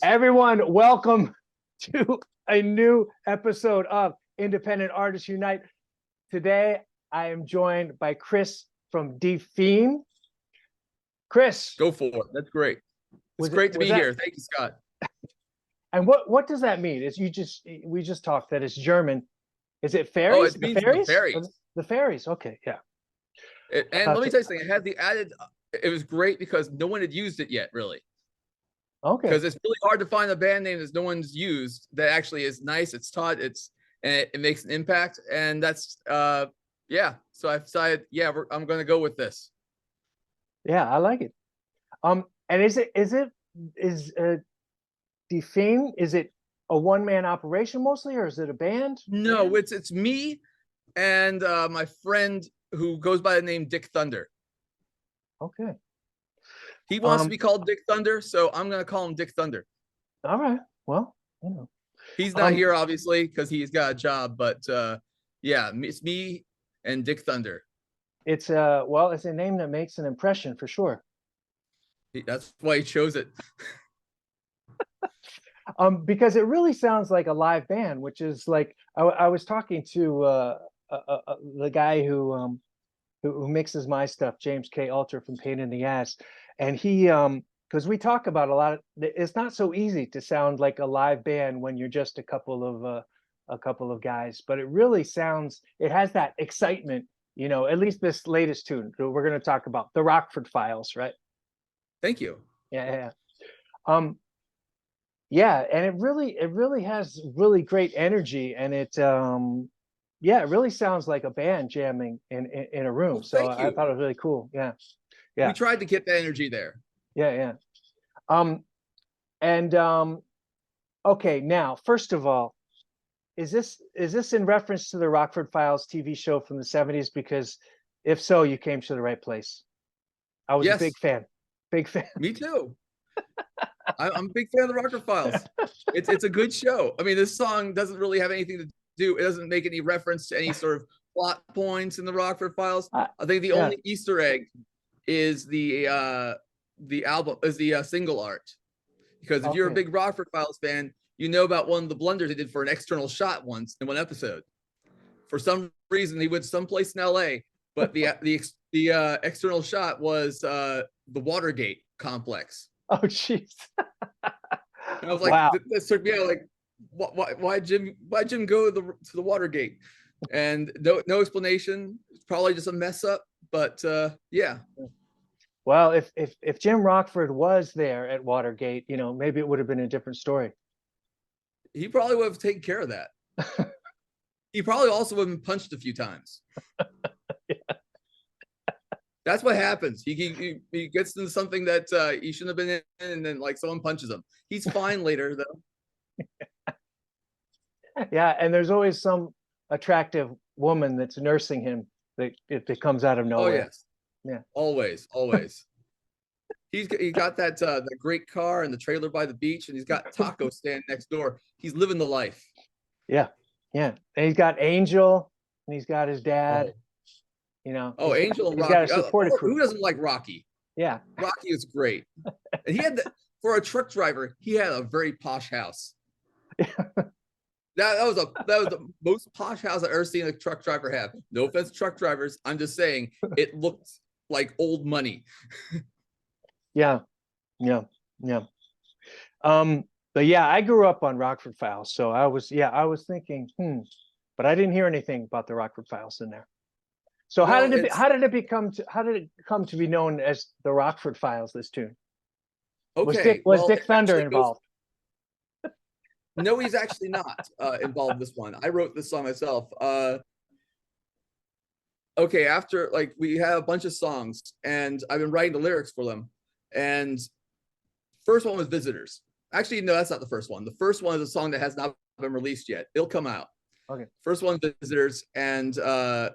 Everyone, welcome to a new episode of Independent Artists Unite. Today, I am joined by Chris from Feen. Chris, Go for it. That's great. It's great to be here. Thank you, Scott. And what does that mean? Is we just talked that it's German. Is it fairies? Oh, it means the fairies. The fairies. Okay, yeah. And let me tell you something. I had the added. It was great because no one had used it yet, really. Okay. Because it's really hard to find a band name that no one's used that actually is nice. It's taught. It makes an impact, and that's yeah. So I decided, yeah, I'm going to go with this. Yeah, I like it. And is Feen, is it a one-man operation mostly, or is it a band? No, it's me and my friend who goes by the name Dick Thunder. Okay. He wants to be called Dick Thunder, so I'm going to call him Dick Thunder. All right. Well, he's not here obviously because he's got a job, but yeah, it's me and Dick Thunder. It's it's a name that makes an impression for sure. That's why he chose it. Because it really sounds like a live band, which is like I was talking to the guy who mixes my stuff, James K. Alter from Pain in the Ass, and he because we talk about a lot of, it's not so easy to sound like a live band when you're just a couple of guys, but it really sounds, it has that excitement, at least this latest tune we're going to talk about, the Rockford Files, right? Thank you. Yeah. Yeah, and it really has really great energy, and it really sounds like a band jamming in a room. Well, so I thought it was really cool. Yeah. We tried to get the energy there. Yeah. Okay, now first of all, is this in reference to the Rockford Files TV show from the 70s? Because if so, you came to the right place. I was a big fan. Me too. I'm a big fan of the Rockford Files. It's a good show. I mean, this song doesn't really have anything to do. It doesn't make any reference to any sort of plot points in the Rockford Files. I think the only Easter egg is the album, is the single art. Because if you're a big Rockford Files fan, you know about one of the blunders they did for an external shot once in one episode. For some reason, he went someplace in LA, but the external shot was the Watergate complex. Oh, jeez. I was like, wow. This took me out. Like, why Jim go to the Watergate? And no explanation. It's probably just a mess up. But yeah. Well, if Jim Rockford was there at Watergate, maybe it would have been a different story. He probably would have taken care of that. He probably also would have been punched a few times. Yeah. That's what happens. He gets into something that he shouldn't have been in, and then like someone punches him. He's fine later though. Yeah, and there's always some attractive woman that's nursing him that comes out of nowhere. Oh yes. Yeah. Always. He got that great car and the trailer by the beach, and he's got taco stand next door. He's living the life. Yeah. And he's got Angel, and he's got his dad. Angel and Rocky. Got a supportive crew. Who doesn't like Rocky? Yeah. Rocky is great. And he had for a truck driver, he had a very posh house. That was the most posh house I've ever seen a truck driver have. No offense to truck drivers. I'm just saying it looked like old money. Yeah. But yeah, I grew up on Rockford Files, so I was thinking, but I didn't hear anything about the Rockford Files in there. So how did it come to be known as the Rockford Files? This tune. Okay. Was Dick Thunder involved? No, he's actually not involved in this one. I wrote this song myself. Okay, after we had a bunch of songs, and I've been writing the lyrics for them. And first one was Visitors. Actually, no, that's not the first one. The first one is a song that has not been released yet. It'll come out. Okay. First one, Visitors, and I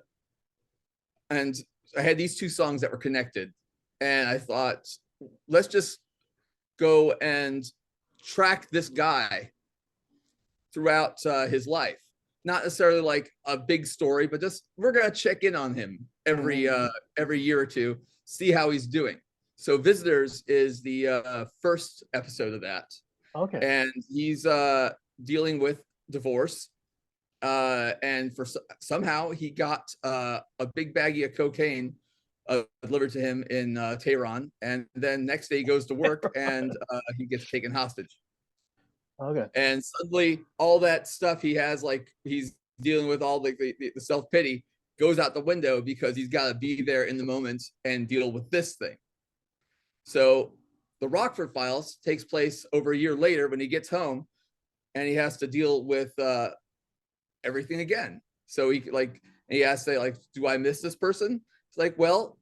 had these two songs that were connected, and I thought, let's just go and track this guy throughout his life. Not necessarily like a big story, but just we're gonna check in on him every year or two, see how he's doing. So Visitors is the first episode of that. Okay. and he's dealing with divorce. And somehow he got a big baggie of cocaine delivered to him in Tehran, and then next day he goes to work and he gets taken hostage. Okay. And suddenly, all that stuff he has, like he's dealing with all the self pity, goes out the window because he's got to be there in the moment and deal with this thing. So the Rockford Files takes place over a year later when he gets home, and he has to deal with everything again. So he has to say, like, do I miss this person? It's like, well,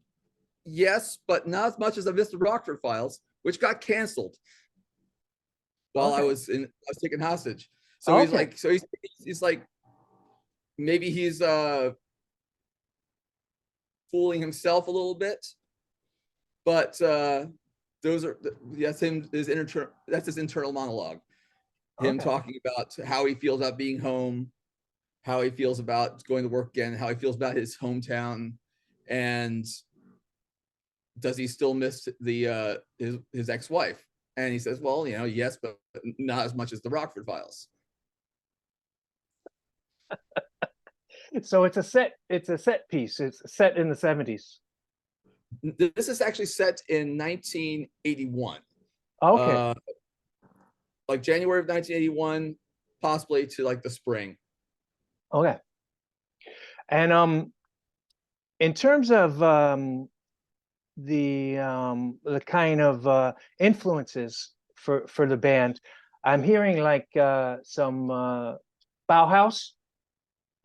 yes, but not as much as I missed the Rockford Files, which got canceled while I Okay. was taken hostage. So Okay. he's like, maybe he's fooling himself a little bit, but those are that's him that's his internal monologue. Him Okay. talking about how he feels about being home, how he feels about going to work again, how he feels about his hometown, and does he still miss his ex-wife? And he says, well, yes, but not as much as the Rockford Files. So it's a set piece. It's set in the 70s. This is actually set in 1981, Okay. uh, like January of 1981, possibly to like the spring. Okay. And in terms of the kind of influences for the band, I'm hearing like some Bauhaus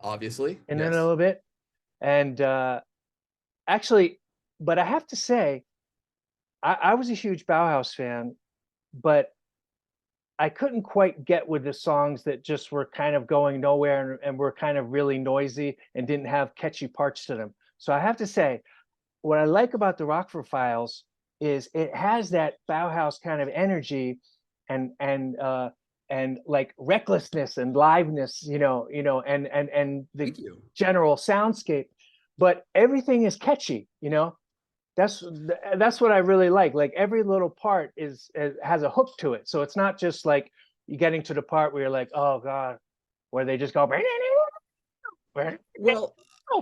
Obviously, in it a yes. little bit, and actually, but I have to say, I was a huge Bauhaus fan, but I couldn't quite get with the songs that just were kind of going nowhere and were kind of really noisy and didn't have catchy parts to them. So I have to say, what I like about the Rockford Files is it has that Bauhaus kind of energy and like recklessness and liveness, and the Thank you. general soundscape, but everything is catchy, that's that's what I really like. Like every little part has a hook to it. So it's not just like you getting to the part where you're like, oh God, where they just go Well,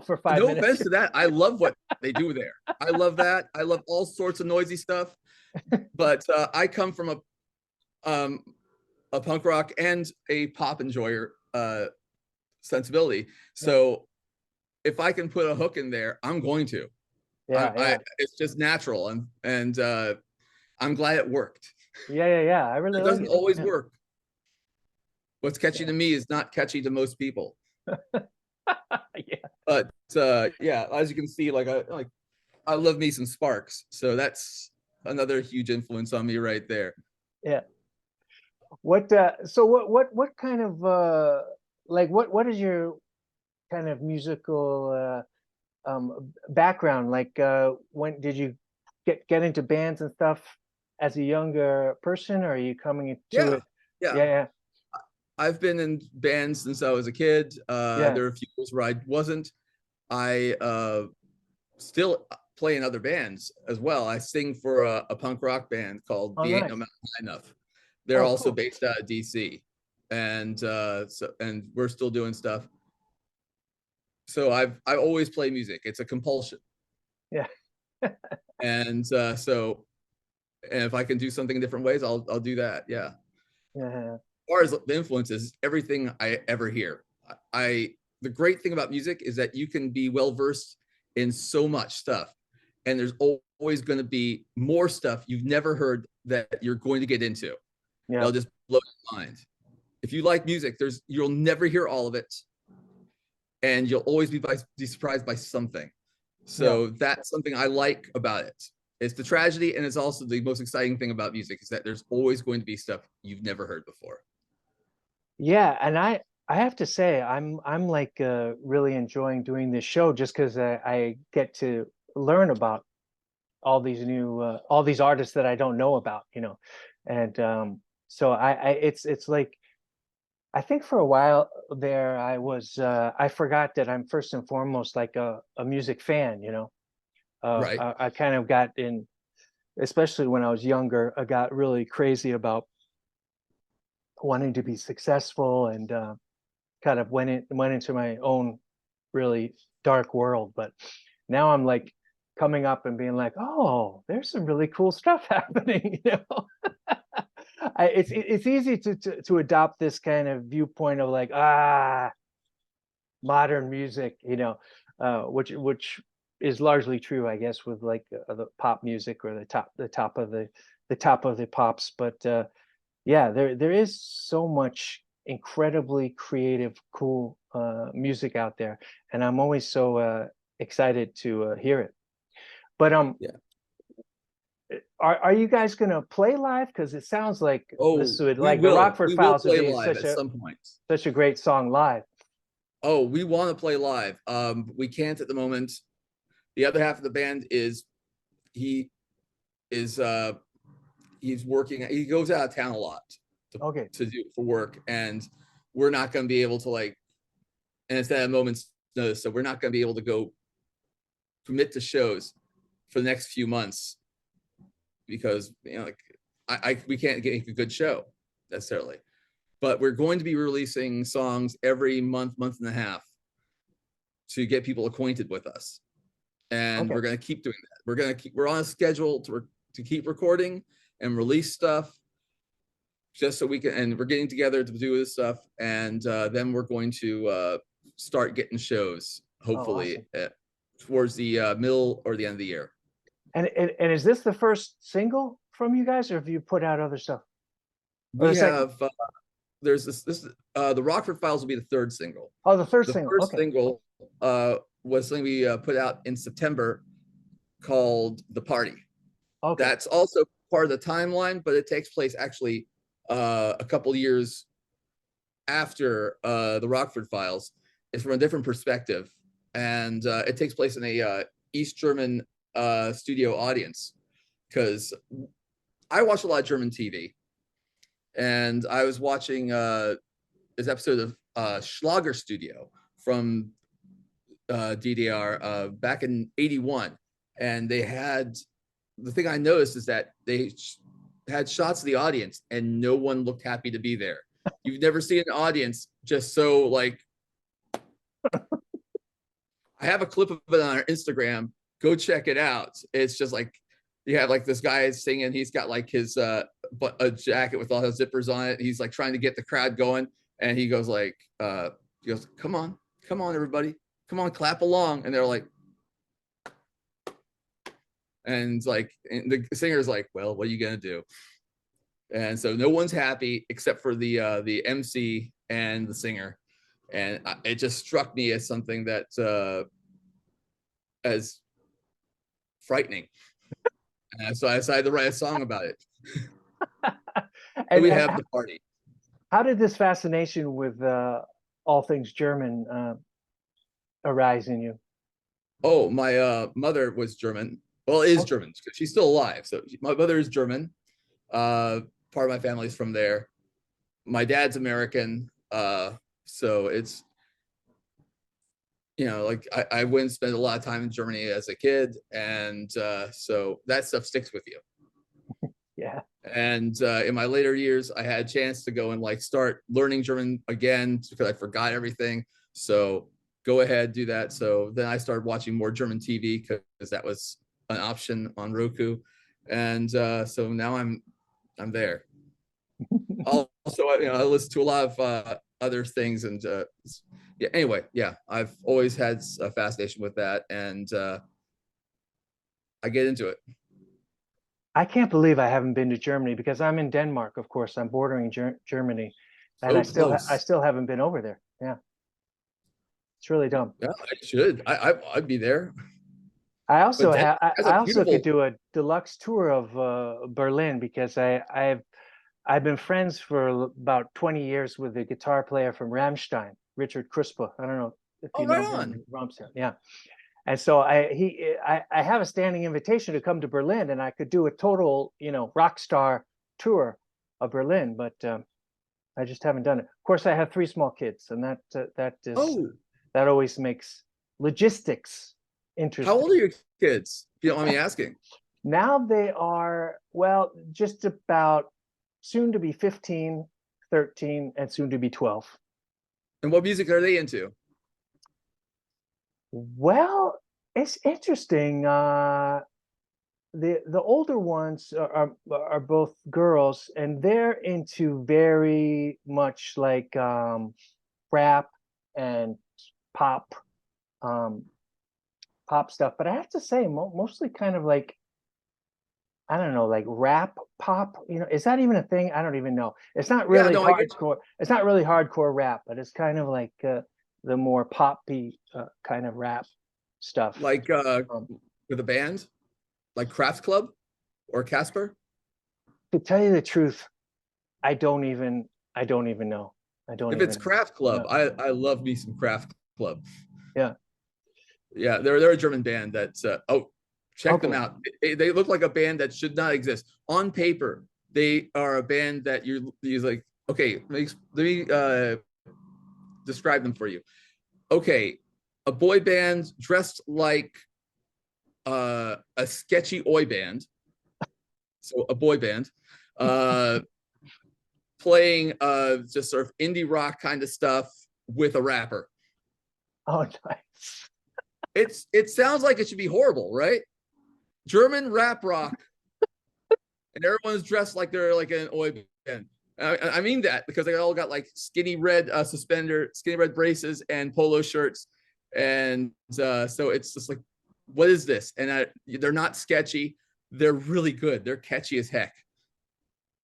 for 5 minutes. no offense to that. I love what they do there. I love that. I love all sorts of noisy stuff. But I come from a punk rock and a pop enjoyer sensibility. Yeah, So if I can put a hook in there, I'm going to. yeah, I yeah, it's just natural, and I'm glad it worked. yeah. I really It like doesn't it. always Yeah, work. What's catchy yeah, to me is not catchy to most people. yeah, But yeah, as you can see, I love me some Sparks, so that's another huge influence on me right there. yeah. So what kind of like what is your kind of musical background? Like when did you get into bands and stuff as a younger person, or are you coming into Yeah, it? yeah. Yeah, I've been in bands since I was a kid. yeah, There are a few years where I wasn't. I still play in other bands as well. I sing for a punk rock band called oh The Ain't No nice. Mountain High Enough. They're Oh also cool. based out of DC, and and we're still doing stuff. So I always play music. It's a compulsion, Yeah. and and if I can do something in different ways, I'll do that. Yeah. Yeah, As far as the influences, everything I ever hear. I The great thing about music is that you can be well versed in so much stuff, and there's always going to be more stuff you've never heard that you're going to get into. yeah, That'll just blow your mind. If you like music, you'll never hear all of it, and you'll always be surprised by something. yeah, So that's something I like about it. It's the tragedy, and it's also the most exciting thing about music is that there's always going to be stuff you've never heard before. yeah. And I have to say I'm like really enjoying doing this show just because I get to learn about all these artists that I don't know about, and so it's like I think for a while there I forgot that I'm first and foremost like a music fan, Right. I kind of got in, especially when I was younger, I got really crazy about wanting to be successful, and kind of went into my own really dark world. But now I'm like coming up and being like, oh, there's some really cool stuff happening, you know. It's easy to adopt this kind of viewpoint of like, modern music, you know, which is largely true, I guess, with like the pop music, or the top of the pops. But yeah, there is so much incredibly creative, cool music out there, and I'm always so excited to hear it. But Yeah. are you guys gonna play live? Because it sounds like this Oh, would, we like, the will. Rockford We will Files would play be live at some point. such a great song live. Oh, we want to play live. We can't at the moment. The other half of the band is he is he's working. He goes out of town a lot Okay. to do for work, and we're not going to be able to, like, and it's at a moment's notice, so we're not going to be able to go commit to shows for the next few months because, you know, like we can't get a good show necessarily. But we're going to be releasing songs every month and a half to get people acquainted with us, and Okay. we're going to keep doing that. We're on a schedule to keep recording and release stuff, just so we can, and we're getting together to do this stuff, and then we're going to start getting shows, hopefully, Awesome. towards the middle or the end of the year. And is this the first single from you guys, or have you put out other stuff? Or the We second? have there's this the Rockford Files will be the third single. Oh, the third The single. first Okay. single was something we put out in September called The Party. Okay. That's also part of the timeline, but it takes place actually a couple years after the Rockford Files. It's from a different perspective, and it takes place in a East German studio audience, because I watch a lot of German TV, and I was watching this episode of Schlager Studio from DDR back in '81, and they had, the thing I noticed is that they had shots of the audience and no one looked happy to be there. You've never seen an audience just so, like, I have a clip of it on our Instagram. Go check it out. It's just like, you have like this guy singing. He's got like his a jacket with all his zippers on it. He's like trying to get the crowd going, and he goes like, come on, everybody, come on, clap along. And they're like, and like, and the singer's like, well, what are you gonna do? And so no one's happy except for the MC and the singer, and it just struck me as something that as frightening. And so I decided to write a song about it. So we have The Party. How did this fascination with all things German arise in you? Oh, my mother was German. Well, is German because she's still alive. So my mother is German. Part of my family is from there. My dad's American. So it's, you know, like I went and spent a lot of time in Germany as a kid, and so that stuff sticks with you. Yeah. And in my later years, I had a chance to go and like start learning German again because I forgot everything. So go ahead, do that. So then I started watching more German TV because that was an option on Roku, and so now I'm there. Also, you know, I listen to a lot of other things, and yeah. Anyway, yeah, I've always had a fascination with that, and I get into it. I can't believe I haven't been to Germany, because I'm in Denmark, of course. I'm bordering Germany, and So close. I still haven't been over there. Yeah. It's really dumb. Yeah, I should. I'd be there. I But also Denmark have has I a also could beautiful. do a deluxe tour of Berlin, because I've been friends for about 20 years with the guitar player from Rammstein, Richard Crispa. I don't know if Oh, you right know him. on. Rammstein, yeah. And so I have a standing invitation to come to Berlin, and I could do a total, you know, rock star tour of Berlin, but I just haven't done it. Of course, I have 3 small kids, and Oh, that always makes logistics how interesting. old are your kids? If you don't mind me asking. Now they are, well, just about soon to be 15, 13, and soon to be 12. And what music are they into? Well, it's interesting. The older ones are both girls, and they're into very much like rap and pop, um, pop stuff. But I have to say, mostly kind of like, I don't know, like rap pop. Is that even a thing? I don't even know. It's not Yeah, really no, I get hardcore. It's not really hardcore rap, but it's kind of like the more poppy kind of rap stuff. like Um, with a band, like Craft Club or Casper. to tell you the truth, I don't even know. I don't If it's even know. Craft Club, Yeah. I love me some Craft Club. Yeah. Yeah, they're a German band that's check them Okay. out. They look like a band that should not exist. On paper, they are a band that you're like, okay, let me describe them for you. Okay, a boy band dressed like a sketchy oi band. So a boy band. Uh playing just sort of indie rock kind of stuff with a rapper. Oh, nice. It sounds like it should be horrible, right? German rap rock, and everyone's dressed like they're like an oi band. I mean that because they all got like skinny red skinny red braces, and polo shirts, and so it's just like, what is this? And they're not sketchy. They're really good. They're catchy as heck.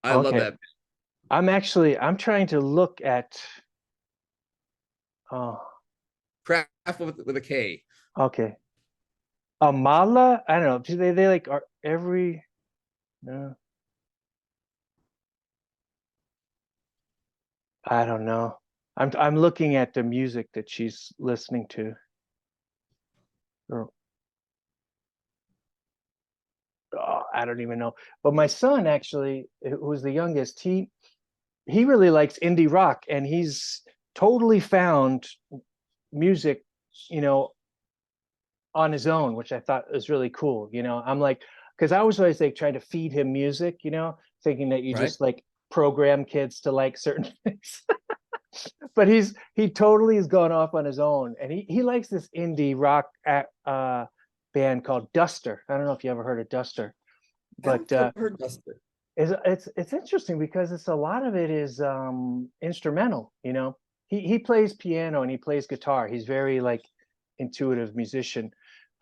I love Okay. that. I'm trying to look at, oh, Craft with a K. okay. Amala? I don't know. Do they like are every no, I don't know. I'm looking at the music that she's listening to. Or, oh, I don't even know. But my son actually, who's the youngest, he really likes indie rock, and he's totally found music, you know, on his own, which I thought was really cool. I'm like, because I was always like trying to feed him music, thinking that you Right? just like program kids to like certain things. But he totally has gone off on his own, and he likes this indie rock band called Duster. I don't know if you ever heard of Duster, I but haven't heard Buster. it's interesting because it's a lot of it is instrumental. He plays piano and he plays guitar. He's very like intuitive musician,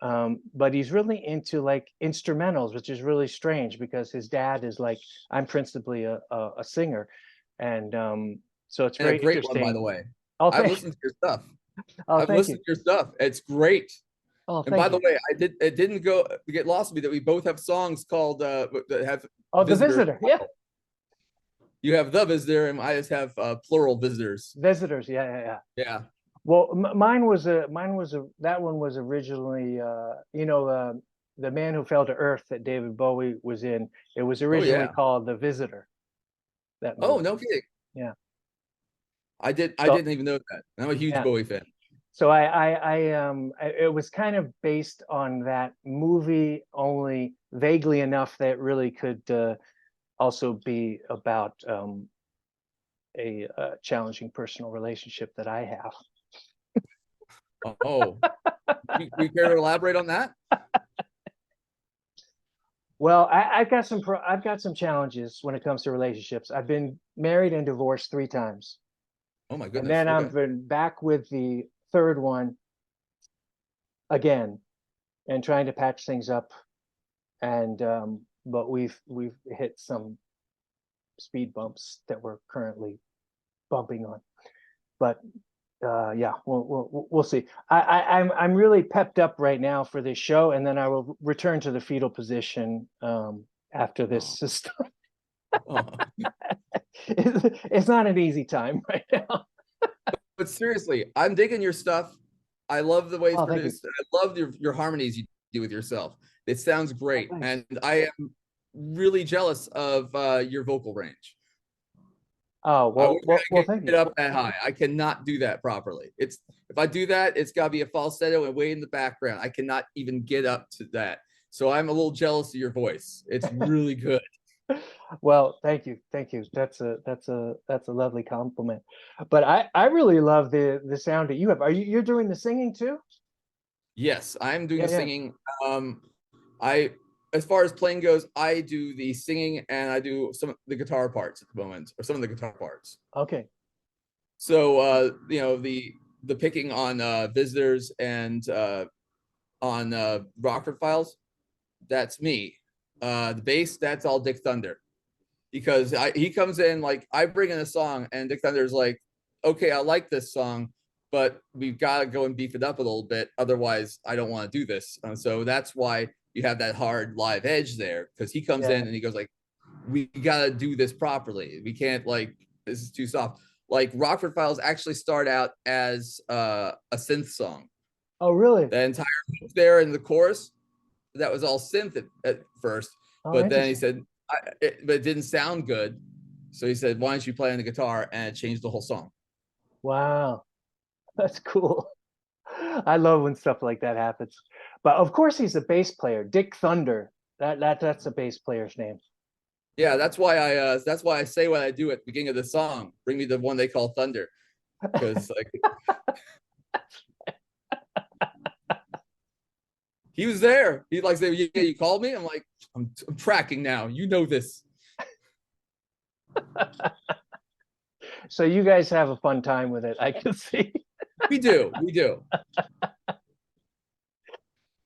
but he's really into like instrumentals, which is really strange because his dad is like, I'm principally a singer, and so it's And a very great one, by interesting. the way. Oh, I've thank listened to your stuff. oh, I've thank you. listened to your stuff. It's great. Oh, And by thank the you. way, it didn't go get lost to me that we both have songs called that have Oh, The visitors. Visitor. Yeah. You have the visitor, and I just have plural visitors. Visitors. Yeah, yeah, yeah. Yeah. Well, mine was a that one was originally the Man Who Fell to Earth that David Bowie was in. It was Oh originally yeah. called The Visitor. That Oh, movie. no kidding. Yeah. I So didn't even know that. I'm a huge yeah. Bowie fan. So it was kind of based on that movie, only vaguely enough that it really could also be about a challenging personal relationship that I have. Oh, you care to elaborate on that? Well, I've got some challenges when it comes to relationships. I've been married and divorced 3 times, Oh my and goodness. then Okay. I've been back with the third one again, and trying to patch things up. And but we've hit some speed bumps that we're currently bumping on. But yeah, we'll see. I'm really pepped up right now for this show, and then I will return to the fetal position after Oh, this is done. oh. It's not an easy time right now. But seriously, I'm digging your stuff. I love the way it's Oh, thank you. produced. I love your harmonies you do with yourself. It sounds Oh, great, thanks. and I am really jealous of your vocal range. Oh, I wish I well, could thank you. get up that high. I cannot do that properly. It's if I do that, it's got to be a falsetto and way in the background. I cannot even get up to that. So I'm a little jealous of your voice. It's really good. Well, thank you. That's a lovely compliment. But I really love the sound that you have. You're doing the singing too? Yes, I'm doing Yeah, the yeah. singing. I, as far as playing goes, I do the singing and I do some of the guitar parts at the moment, or some of the guitar parts. Okay. So you know, the picking on visitors and on Rockford Files, that's me. The bass, that's all Dick Thunder. Because he comes in, like, I bring in a song and Dick Thunder's like, okay, I like this song, but we've got to go and beef it up a little bit. Otherwise, I don't want to do this. So that's why you have that hard live edge there, because he comes Yeah. in and he goes like, we got to do this properly. We can't, like, this is too soft. Like Rockford Files actually start out as a synth song. Oh, really? The entire hook there in the chorus, that was all synth at first, Oh, but then he interesting. said, but it didn't sound good. So he said, why don't you play on the guitar? And it changed the whole song. Wow. That's cool. I love when stuff like that happens. But of course he's a bass player, Dick Thunder. That's a bass player's name. Yeah, that's why I say what I do at the beginning of the song. Bring me the one they call Thunder, because like he was there. He like said, yeah, you called me. I'm like, I'm tracking now. You know this. So you guys have a fun time with it, I can see. We do, we do.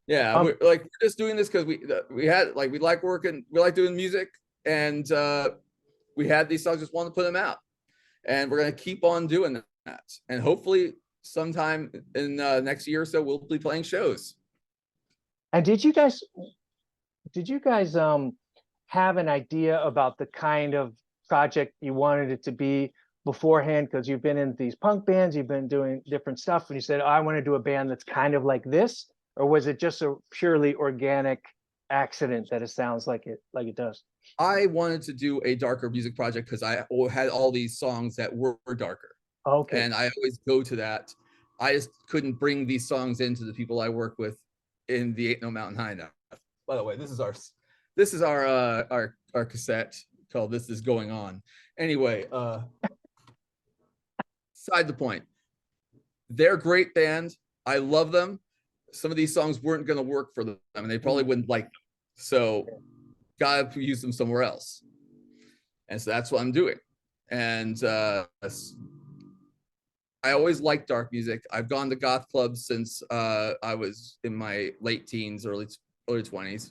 Yeah, Um, we're just doing this because we had, like, we like working, we like doing music, and we had these songs, just wanted to put them out, and we're gonna keep on doing that, and hopefully sometime in next year or so we'll be playing shows. and did you guys have an idea about the kind of project you wanted it to be beforehand? Because you've been in these punk bands, you've been doing different stuff, and you said, oh, I want to do a band that's kind of like this, or was it just a purely organic accident that it sounds like it does? I wanted to do a darker music project because I had all these songs that were darker, Okay. and I always go to that. I just couldn't bring these songs into the people I work with in the Ain't No Mountain High Enough. By the way, this is our cassette called "This Is Going On." Anyway, side the point. They're a great band. I love them. Some of these songs weren't going to work for them, and they probably wouldn't like them. So, gotta use them somewhere else. And so that's what I'm doing. And I always liked dark music. I've gone to goth clubs since I was in my late teens, early 20s,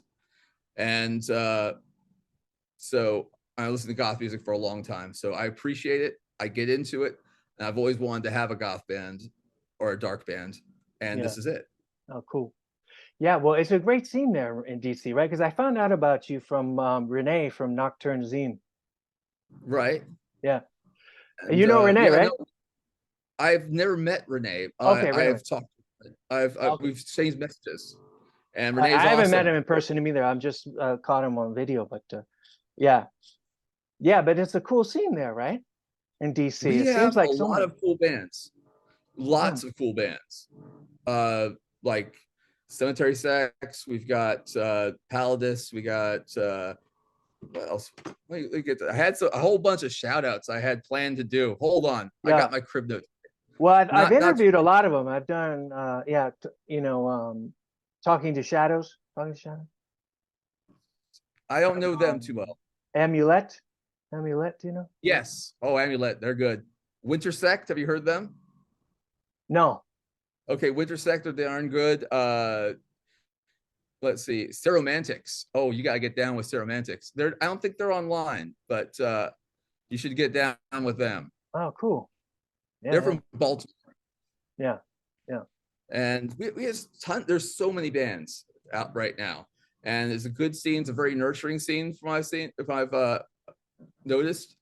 and so I listened to goth music for a long time. So I appreciate it. I get into it, and I've always wanted to have a goth band or a dark band, and Yeah. this is it. Oh, cool. Yeah, well, it's a great scene there in DC, right? Because I found out about you from Renee from Nocturne Zine. Right. Yeah. And You know Renee, yeah, right? no, I've never met Renee. Okay, right, right. I've talked. Okay. We've exchanged messages, and I Renee's haven't met awesome. him in person either. I'm just caught him on video, but yeah. Yeah, but it's a cool scene there, right? In DC. We It have seems a like so lot much. of cool bands, Oh, lots of cool bands. Like Cemetery Sex. We've got Palladis. We got what else? I had a whole bunch of shout outs I had planned to do. Hold on, I yeah. got my crib notes. Well, I've Not interviewed a lot of them. I've done yeah, Talking to Shadows. Talking to Shadows. I don't know them too Um, well. Amulet. Amulet, do you know? Yes. Oh, Amulet, they're good. Winter Sect, have you heard them? No. Okay, Winter Sect are darn good. Let's see, Seromantics. Oh, you gotta get down with Seromantics. I don't think they're online, but you should get down with them. Oh, cool. Yeah, They're yeah, from Baltimore, yeah, yeah, and we have there's so many bands out right now, and it's a good scene. It's a very nurturing scene from what I've seen, if I've noticed,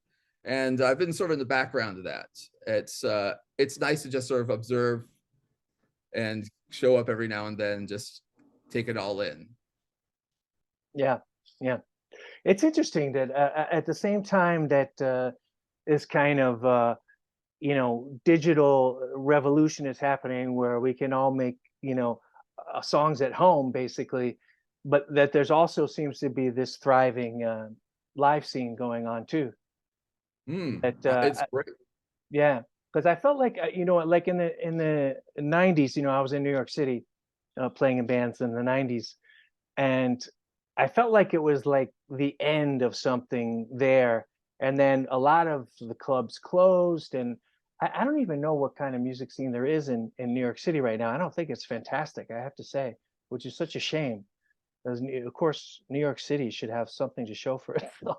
and I've been sort of in the background of that. It's nice to just sort of observe and show up every now and then, and just take it all in. yeah, yeah. It's interesting that at the same time that this kind of digital revolution is happening, where we can all make songs at home, basically, but that there's also seems to be this thriving live scene going on too. That It's great. yeah, because I felt like like in the 90s, I was in New York City, playing in bands in the 90s, and I felt like it was like the end of something there. And then a lot of the clubs closed, and I don't even know what kind of music scene there is in New York City right now. I don't think it's fantastic, I have to say, which is such a shame. Because of course, New York City should have something to show for itself.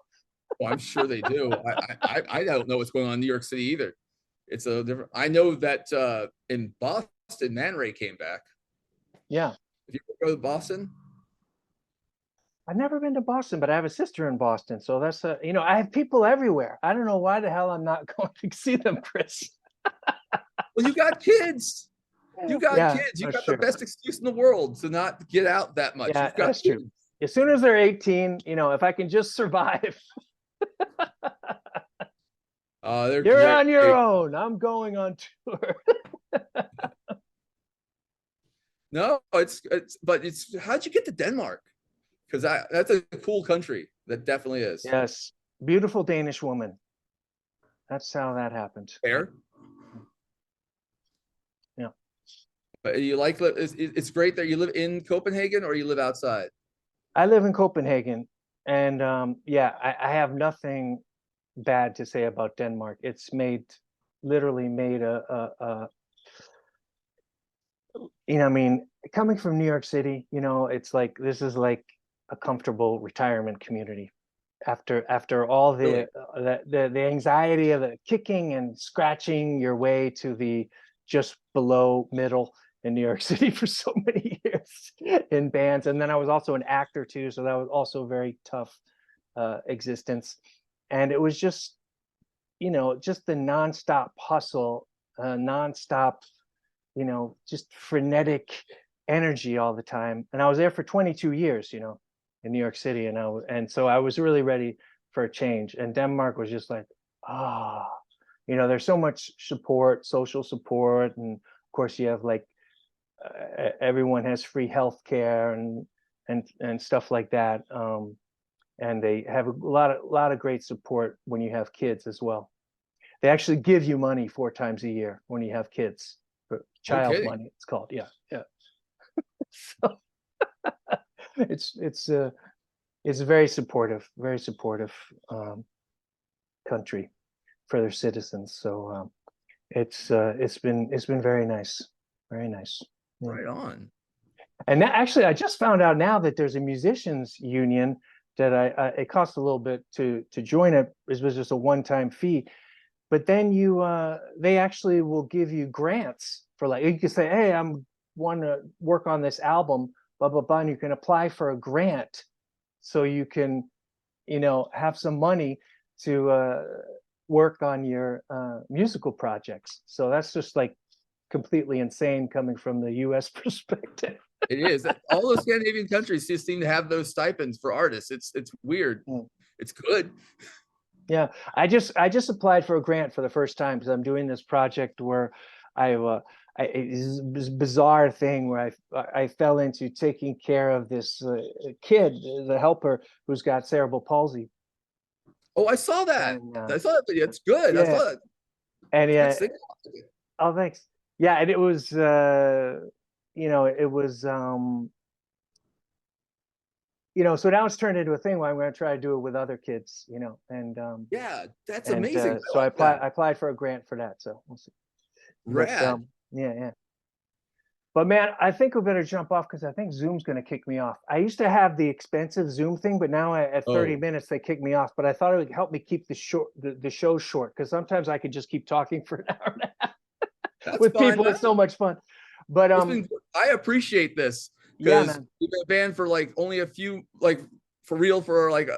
Well, I'm sure they do. I don't know what's going on in New York City either. It's a different. I know that in Boston, Man Ray came back. Yeah, If you go to Boston, I've never been to Boston, but I have a sister in Boston, so that's I have people everywhere. I don't know why the hell I'm not going to see them, Chris. well, you got kids. You got Yeah, kids. You that's got the true. best excuse in the world to not get out that much. Yeah, You've got that's true. kids. As soon as they're 18, if I can just survive, They're you're on your great. own. I'm going on tour. No, but it's how'd you get to Denmark? Because that's a cool country. That definitely is. Yes, beautiful Danish woman. That's how that happened. Fair. Yeah, But you like it's great that you live in Copenhagen or you live outside. I live in Copenhagen, and yeah, I have nothing bad to say about Denmark. It's literally made I mean, coming from New York City, it's like this is like a comfortable retirement community. After all Really? the anxiety of the kicking and scratching your way to the just below middle in New York City for so many years in bands, and then I was also an actor too, so that was also very tough existence. And it was just just the nonstop hustle, nonstop just frenetic energy all the time. And I was there for 22 years, in New York City, and so I was really ready for a change. And Denmark was just like, ah, there's so much support, social support, and of course you have like everyone has free health care and stuff like that. And they have a lot of great support when you have kids as well. They actually give you money 4 times a year when you have kids. No Child kidding. money, it's called. Yeah, yeah. So it's a very supportive country for their citizens. So it's been very nice, very nice. Yeah. Right on. And actually, I just found out now that there's a musicians union that it costs a little bit to join it. It was just a one-time fee, but then they actually will give you grants for, like, you can say, hey, I'm want to work on this album, blah blah blah, and you can apply for a grant, so you can have some money to work on your musical projects. So that's just like completely insane coming from the US perspective. It is. All those Scandinavian countries just seem to have those stipends for artists. It's weird. It's good. Yeah, I just applied for a grant for the first time because I'm doing this project where it's a bizarre thing where I fell into taking care of this kid, the helper, who's got cerebral palsy. Oh, I saw that. And I saw that video. It's good. I yeah, saw that. and Good yeah, signal. oh thanks. Yeah, and it was it was so now it's turned into a thing where I'm going to try to do it with other kids, Yeah, that's and amazing. I so like that. I applied for a grant for that. So we'll see. But Rad. yeah, yeah. But man, I think we better jump off because I think Zoom's going to kick me off. I used to have the expensive Zoom thing, but now at 30 Oh, minutes they kick me off. But I thought it would help me keep the show short, because sometimes I could just keep talking for an hour and a half that's with fine. people. It's so much fun. But I appreciate this yeah, because man. we've been banned for like only a few, like for real, for like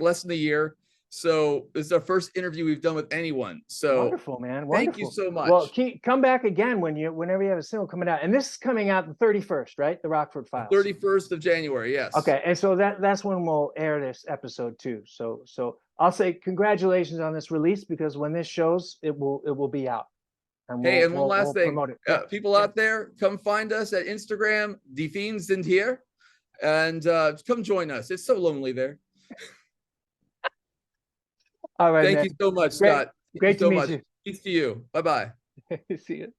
less than a year. So this is our first interview we've done with anyone. So Wonderful, man. thank you Wonderful. so Well, much. come back again whenever you have a single coming out. And this is coming out the 31st, right? The Rockford The Files. 31st of January, yes. Okay, and so that's when we'll air this episode too. So I'll say congratulations on this release, because when this shows, it will be out. And Hey, and one last thing, promote it. Yeah. people out there, come find us at Instagram, Die Feen sind hier, and come join us. It's so lonely there. All right, Thank man. you so much, Great, Scott. Thank you great to so meet much. you. Peace to you. Bye-bye. See you.